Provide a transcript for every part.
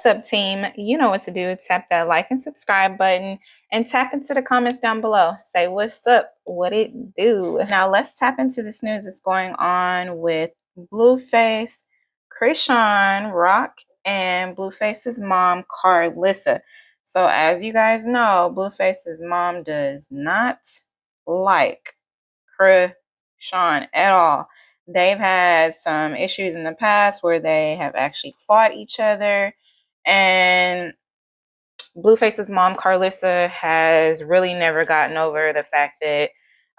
What's up, team? You know what to do. Tap that like and subscribe button and tap into the comments down below. Say what's up, what it do. Now, let's tap into this news that's going on with Blueface, Krishan Rock, and Blueface's mom, Carlissa. So, as you guys know, Blueface's mom does not like Krishan at all. They've had some issues in the past where they have actually fought each other. And Blueface's mom, Carlissa, has really never gotten over the fact that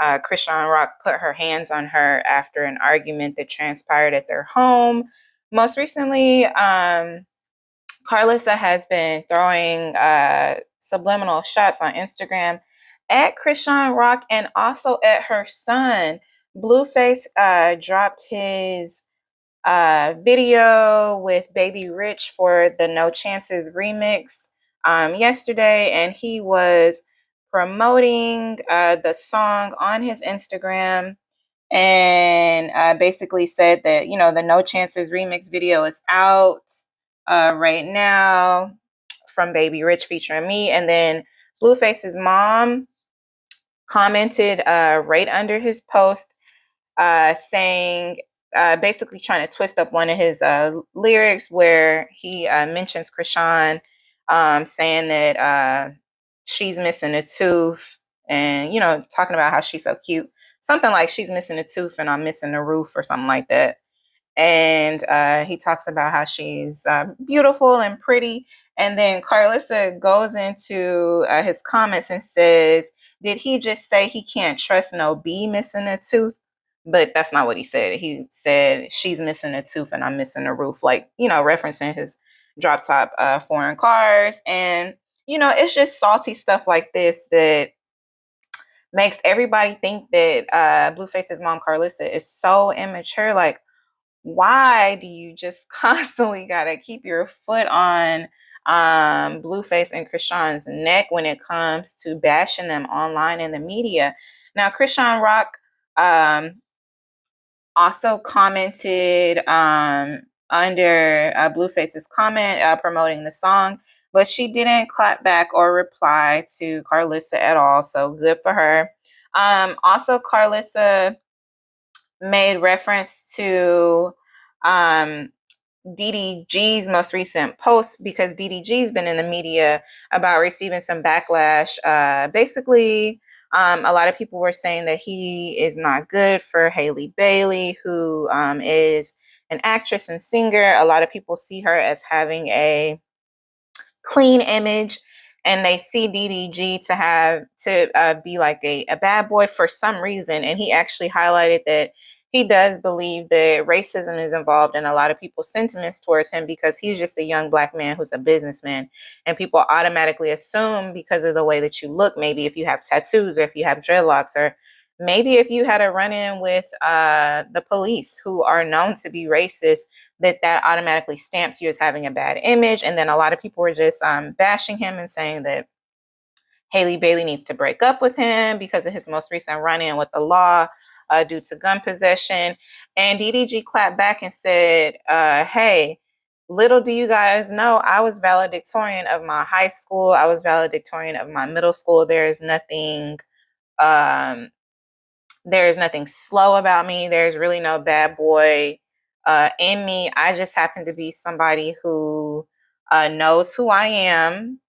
Krishan Rock put her hands on her after an argument that transpired at their home. Most recently, Carlissa has been throwing subliminal shots on Instagram at Krishan Rock and also at her son. Blueface dropped his video with Baby Rich for the No Chances remix yesterday, and he was promoting the song on his Instagram and basically said that, you know, the No Chances remix video is out right now from Baby Rich featuring me. And then Blueface's mom commented right under his post saying, basically trying to twist up one of his lyrics where he mentions Krishan, saying that she's missing a tooth and, you know, talking about how she's so cute. Something like she's missing a tooth and I'm missing a roof or something like that. And he talks about how she's beautiful and pretty. And then Carlissa goes into his comments and says, did he just say he can't trust no B missing a tooth? But that's not what he said. He said she's missing a tooth and I'm missing a roof, like, you know, referencing his drop top foreign cars. And, you know, it's just salty stuff like this that makes everybody think that Blueface's mom, Carlissa, is so immature. Like, why do you just constantly gotta keep your foot on Blueface and Krishan's neck when it comes to bashing them online in the media? Now, Krishan Rock also commented under Blueface's comment promoting the song, but she didn't clap back or reply to Carlissa at all. So good for her. Also, Carlissa made reference to DDG's most recent post because DDG's been in the media about receiving some backlash. Basically, a lot of people were saying that he is not good for Haley Bailey, who is an actress and singer. A lot of people see her as having a clean image, and they see DDG to be like a bad boy for some reason. And he actually highlighted that he does believe that racism is involved in a lot of people's sentiments towards him because he's just a young Black man who's a businessman. And people automatically assume because of the way that you look, maybe if you have tattoos or if you have dreadlocks or maybe if you had a run-in with the police who are known to be racist, that automatically stamps you as having a bad image. And then a lot of people were just bashing him and saying that Haley Bailey needs to break up with him because of his most recent run-in with the law due to gun possession. And DDG clapped back and said, hey, little do you guys know, I was valedictorian of my high school. I was valedictorian of my middle school. There is nothing slow about me. There's really no bad boy in me. I just happen to be somebody who knows who I am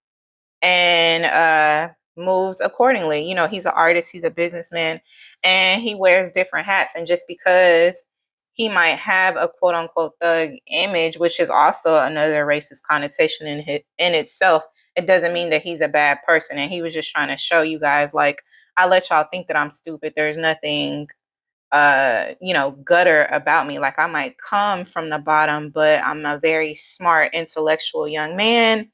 and moves accordingly. You know, he's an artist, he's a businessman, and he wears different hats. And just because he might have a quote unquote thug image, which is also another racist connotation in itself, it doesn't mean that he's a bad person. And he was just trying to show you guys, like, I let y'all think that I'm stupid. There's nothing gutter about me. Like, I might come from the bottom, but I'm a very smart, intellectual young man.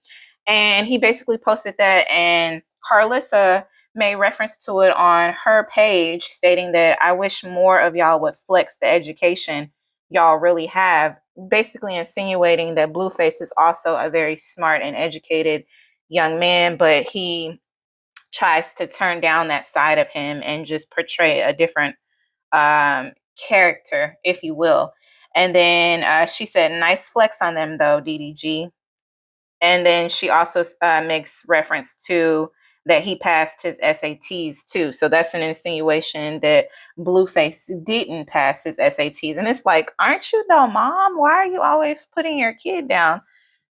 And he basically posted that, and Carlissa made reference to it on her page, stating that I wish more of y'all would flex the education y'all really have, basically insinuating that Blueface is also a very smart and educated young man, but he tries to turn down that side of him and just portray a different character, if you will. And then she said, nice flex on them though, DDG. And then she also makes reference to that he passed his SATs too. So that's an insinuation that Blueface didn't pass his SATs. And it's like, aren't you though, mom? Why are you always putting your kid down?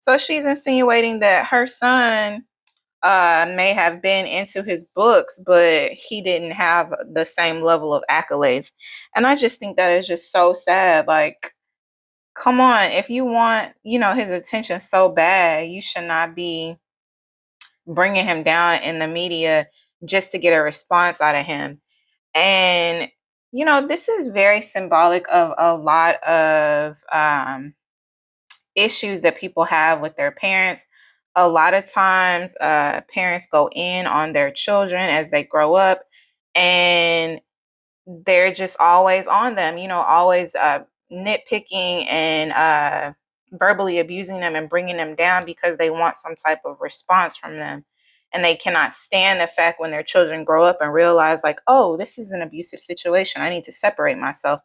So she's insinuating that her son may have been into his books, but he didn't have the same level of accolades. And I just think that is just so sad. Like, come on, if you want, his attention so bad, you should not be bringing him down in the media just to get a response out of him. And, this is very symbolic of a lot of issues that people have with their parents. A lot of times, parents go in on their children as they grow up, and they're just always on them, always nitpicking and verbally abusing them and bringing them down because they want some type of response from them. And they cannot stand the fact when their children grow up and realize, like, oh, this is an abusive situation. I need to separate myself.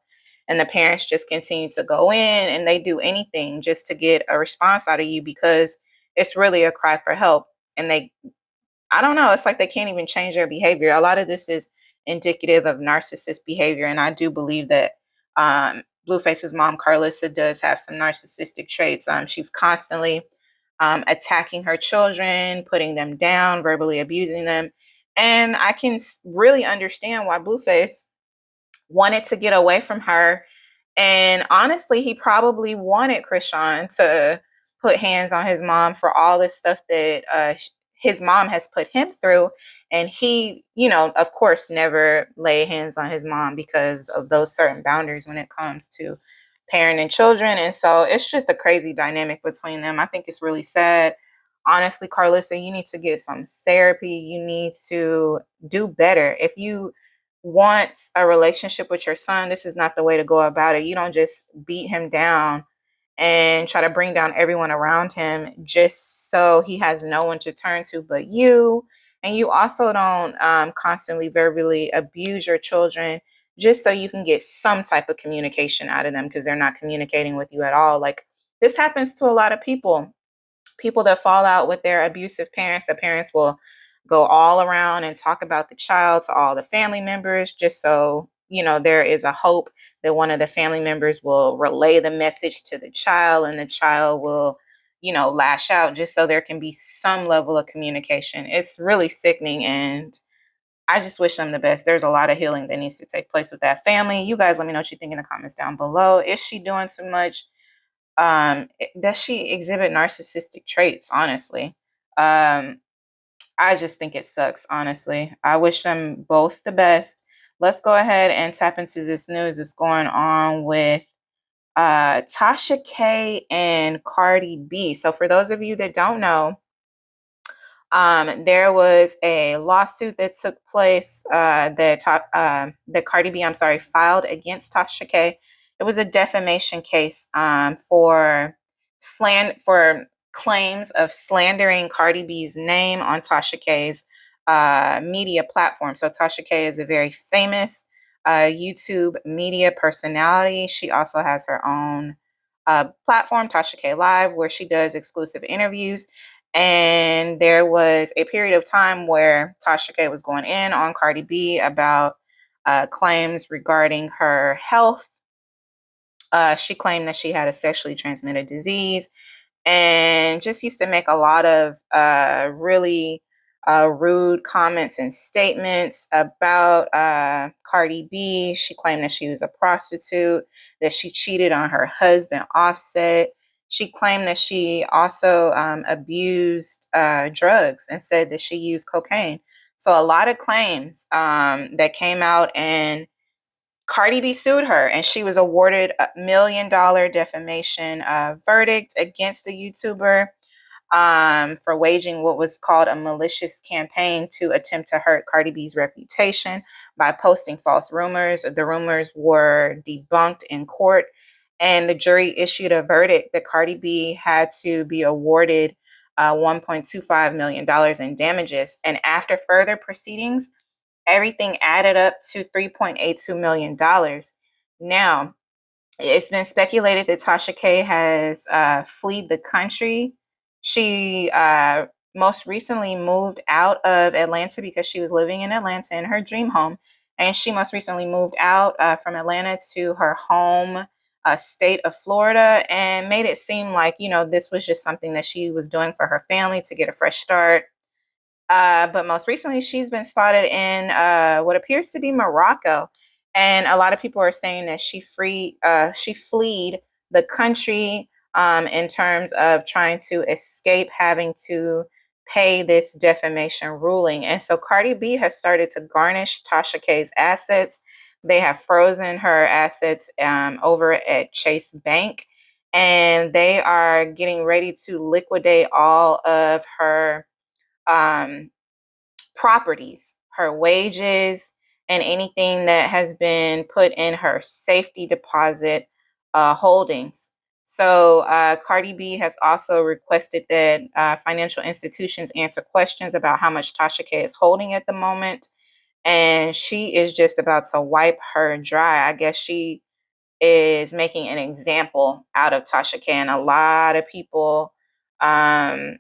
And the parents just continue to go in and they do anything just to get a response out of you because it's really a cry for help. And I don't know, it's like they can't even change their behavior. A lot of this is indicative of narcissist behavior. And I do believe that Blueface's mom, Carlissa, does have some narcissistic traits. She's constantly attacking her children, putting them down, verbally abusing them. And I can really understand why Blueface wanted to get away from her. And honestly, he probably wanted Krishan to put hands on his mom for all this stuff that his mom has put him through. And he, of course, never lay hands on his mom because of those certain boundaries when it comes to parenting children. And so it's just a crazy dynamic between them. I think it's really sad. Honestly, Carlissa, you need to get some therapy. You need to do better. If you want a relationship with your son, this is not the way to go about it. You don't just beat him down and try to bring down everyone around him just so he has no one to turn to but you. And you also don't constantly verbally abuse your children just so you can get some type of communication out of them because they're not communicating with you at all. Like, this happens to a lot of people that fall out with their abusive parents. The parents will go all around and talk about the child to all the family members just so, there is a hope that one of the family members will relay the message to the child and the child will, lash out just so there can be some level of communication. It's really sickening, and I just wish them the best. There's a lot of healing that needs to take place with that family. You guys let me know what you think in the comments down below. Is she doing too much? Does she exhibit narcissistic traits? Honestly, I just think it sucks. Honestly, I wish them both the best. Let's go ahead and tap into this news that's going on with Tasha K and Cardi B. So for those of you that don't know, there was a lawsuit that took place that Cardi B, filed against Tasha K. It was a defamation case for claims of slandering Cardi B's name on Tasha K's media platform. So Tasha K is a very famous YouTube media personality. She also has her own platform, Tasha K Live, where she does exclusive interviews. And there was a period of time where Tasha K was going in on Cardi B about claims regarding her health. She claimed that she had a sexually transmitted disease and just used to make a lot of really rude comments and statements about Cardi B. She claimed that she was a prostitute, that she cheated on her husband, Offset. She claimed that she also abused drugs and said that she used cocaine. So a lot of claims that came out, and Cardi B sued her, and she was awarded $1 million defamation verdict against the YouTuber for waging what was called a malicious campaign to attempt to hurt Cardi B's reputation by posting false rumors. The rumors were debunked in court, and the jury issued a verdict that Cardi B had to be awarded $1.25 million in damages. And after further proceedings, everything added up to $3.82 million. Now, it's been speculated that Tasha K has fled the country. She most recently moved out of Atlanta because she was living in Atlanta in her dream home. And she most recently moved out from Atlanta to her home state of Florida, and made it seem like, this was just something that she was doing for her family to get a fresh start. But most recently, she's been spotted in what appears to be Morocco, and a lot of people are saying that she fled the country in terms of trying to escape having to pay this defamation ruling. And so Cardi B has started to garnish Tasha K's assets. They have frozen her assets over at Chase Bank, and they are getting ready to liquidate all of her um, properties, her wages, and anything that has been put in her safety deposit holdings. So, Cardi B has also requested that financial institutions answer questions about how much Tasha K is holding at the moment. And she is just about to wipe her dry. I guess she is making an example out of Tasha K. And a lot of people um,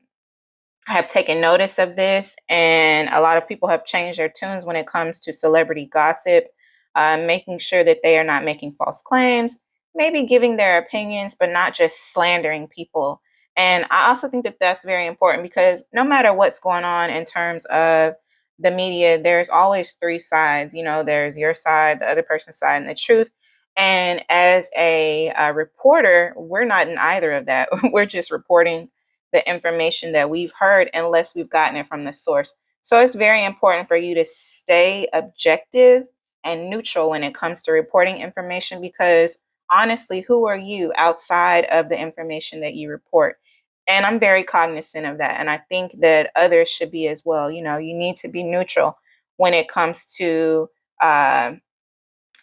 have taken notice of this, and a lot of people have changed their tunes when it comes to celebrity gossip, making sure that they are not making false claims, maybe giving their opinions, but not just slandering people. And I also think that that's very important, because no matter what's going on in terms of the media, there's always three sides. There's your side, the other person's side, and the truth. And as a reporter, we're not in either of that. We're just reporting the information that we've heard, unless we've gotten it from the source. So it's very important for you to stay objective and neutral when it comes to reporting information, because honestly, who are you outside of the information that you report? And I'm very cognizant of that. And I think that others should be as well. You need to be neutral when it comes to uh,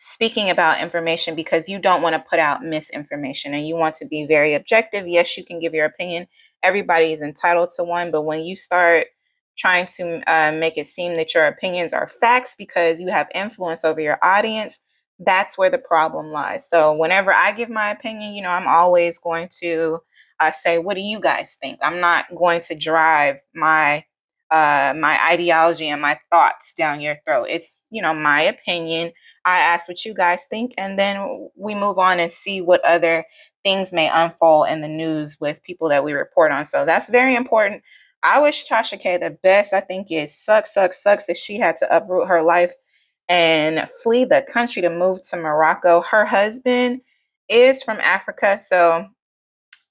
speaking about information, because you don't want to put out misinformation, and you want to be very objective. Yes, you can give your opinion. Everybody is entitled to one. But when you start trying to make it seem that your opinions are facts because you have influence over your audience, that's where the problem lies. So whenever I give my opinion, I'm always going to say, what do you guys think? I'm not going to drive my ideology and my thoughts down your throat. It's, my opinion. I ask what you guys think, and then we move on and see what other things may unfold in the news with people that we report on. So that's very important. I wish Tasha K the best. I think it sucks that she had to uproot her life and flee the country to move to Morocco. Her husband is from Africa, so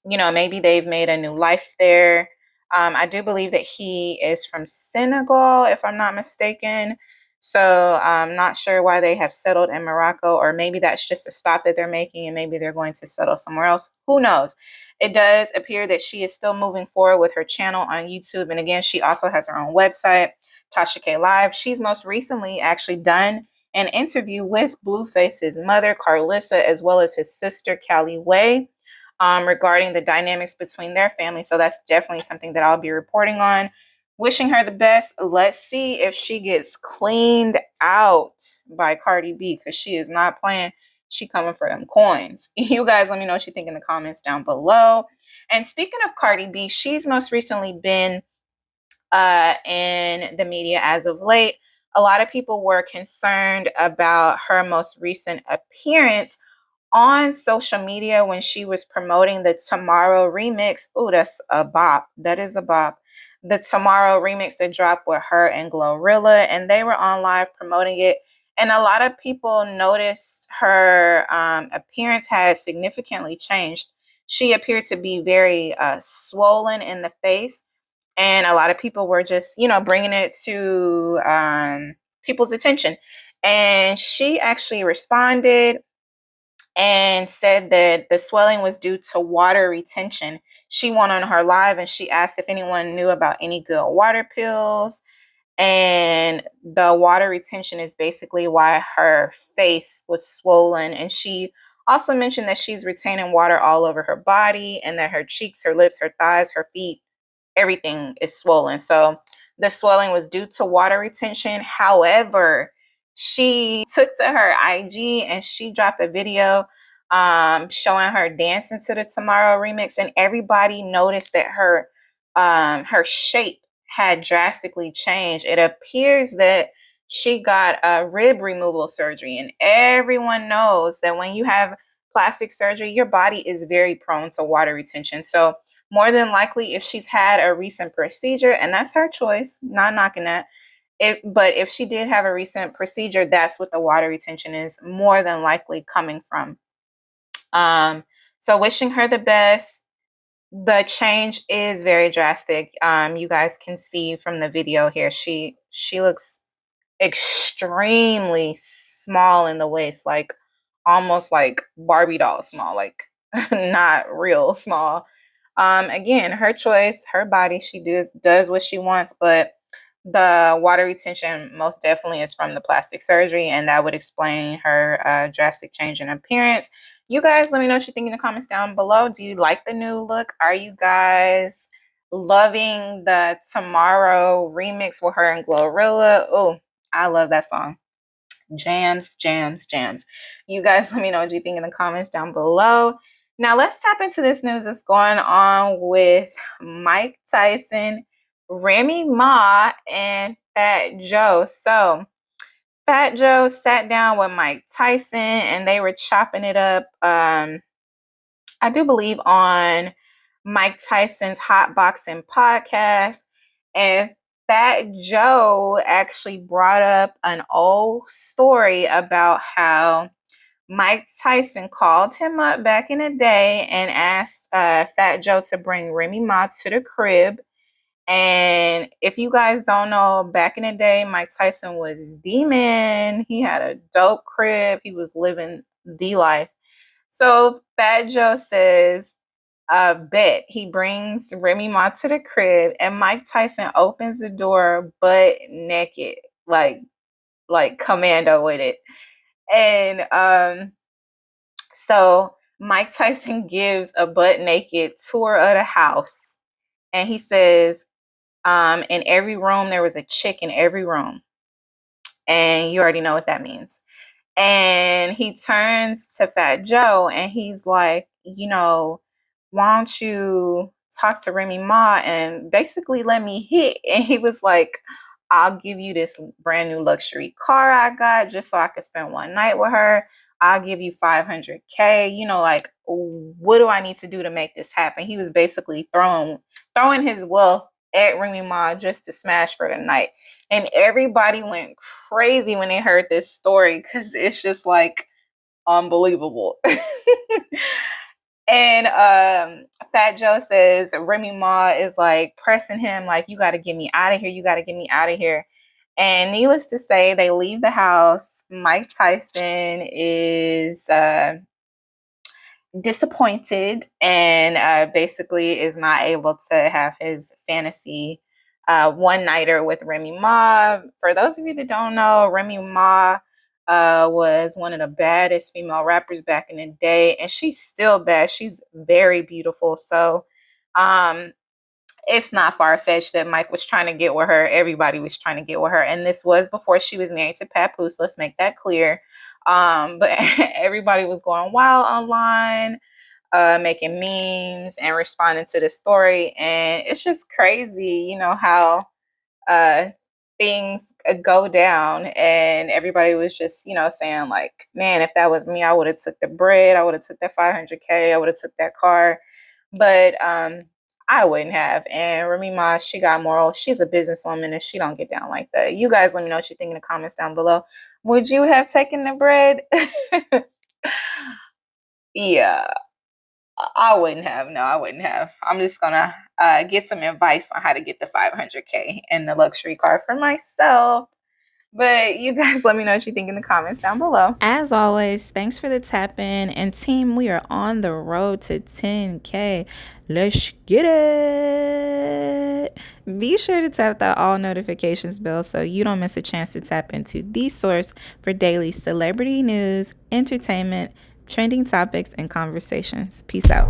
maybe they've made a new life there. I do believe that he is from Senegal, if I'm not mistaken. So I'm not sure why they have settled in Morocco, or maybe that's just a stop that they're making, and maybe they're going to settle somewhere else. Who knows? It does appear that she is still moving forward with her channel on YouTube. And again, she also has her own website, Tasha K Live. She's most recently actually done an interview with Blueface's mother, Carlissa, as well as his sister, Callie Way, regarding the dynamics between their family. So that's definitely something that I'll be reporting on. Wishing her the best. Let's see if she gets cleaned out by Cardi B, because she is not playing. She coming for them coins. You guys let me know what you think in the comments down below. And speaking of Cardi B, she's most recently been in the media as of late. A lot of people were concerned about her most recent appearance on social media when she was promoting the Tomorrow remix. Oh, that's a bop. That is a bop. The Tomorrow remix that dropped with her and Glorilla, and they were on live promoting it. And a lot of people noticed her appearance had significantly changed. She appeared to be very swollen in the face, and a lot of people were just, bringing it to people's attention. And she actually responded and said that the swelling was due to water retention. She went on her live and she asked if anyone knew about any good water pills. And the water retention is basically why her face was swollen. And she also mentioned that she's retaining water all over her body, and that her cheeks, her lips, her thighs, her feet, everything is swollen. So the swelling was due to water retention. However, she took to her IG and she dropped a video showing her dancing to the Tomorrow remix, and everybody noticed that her her shape had drastically changed. It appears that she got a rib removal surgery, and everyone knows that when you have plastic surgery, your body is very prone to water retention. So more than likely, if she's had a recent procedure, and that's her choice, not knocking that, but if she did have a recent procedure, that's what the water retention is more than likely coming from. So wishing her the best. The change is very drastic. You guys can see from the video here, she looks extremely small in the waist, like almost like Barbie doll small, like not real small. Again, her choice, her body, she does what she wants, but the water retention most definitely is from the plastic surgery, and that would explain her drastic change in appearance. You guys, let me know what you think in the comments down below. Do you like the new look? Are you guys loving the Tomorrow remix with her and Glorilla? Oh, I love that song. Jams, jams, jams. You guys, let me know what you think in the comments down below. Now, let's tap into this news that's going on with Mike Tyson, Remy Ma, and Fat Joe. So, Fat Joe sat down with Mike Tyson and they were chopping it up. I do believe on Mike Tyson's Hot Boxing podcast. And Fat Joe actually brought up an old story about how Mike Tyson called him up back in the day and asked Fat Joe to bring Remy Ma to the crib. And if you guys don't know, back in the day, Mike Tyson was the man. He had a dope crib. He was living the life. So Fat Joe says, bet. He brings Remy Ma to the crib, and Mike Tyson opens the door butt naked, like commando with it. And so Mike Tyson gives a butt naked tour of the house, and he says, in every room there was a chick in every room, and you already know what that means. And he turns to Fat Joe and he's like, why don't you talk to Remy Ma and basically let me hit? And he was like, I'll give you this brand new luxury car I got just so I could spend one night with her. I'll give you 500K. Like, what do I need to do to make this happen? He was basically throwing his wealth at Remy Ma just to smash for the night. And everybody went crazy when they heard this story because it's just like unbelievable. And Fat Joe says Remy Ma is like pressing him, like, you got to get me out of here. You got to get me out of here. And needless to say, they leave the house. Mike Tyson is disappointed and basically is not able to have his fantasy one-nighter with Remy Ma. For those of you that don't know, Remy Ma was one of the baddest female rappers back in the day, and she's still bad. She's very beautiful. So it's not far-fetched that Mike was trying to get with her. Everybody was trying to get with her, and this was before she was married to Papoose. Let's make that clear. But everybody was going wild online, making memes and responding to the story, and it's just crazy, how things go down. And everybody was just, saying like, man, if that was me, I would have took the bread, I would have took that 500K, I would have took that car. But I wouldn't have. And Remy Ma, she got morals. She's a businesswoman and she don't get down like that. You guys let me know what you think in the comments down below. Would you have taken the bread? Yeah, I wouldn't have. No, I wouldn't have. I'm just gonna get some advice on how to get the 500K and the luxury car for myself. But you guys let me know what you think in the comments down below. As always, thanks for the tap in. And team, we are on the road to 10K. Let's get it. Be sure to tap that all notifications bell so you don't miss a chance to tap into the source for daily celebrity news, entertainment, trending topics, and conversations. Peace out.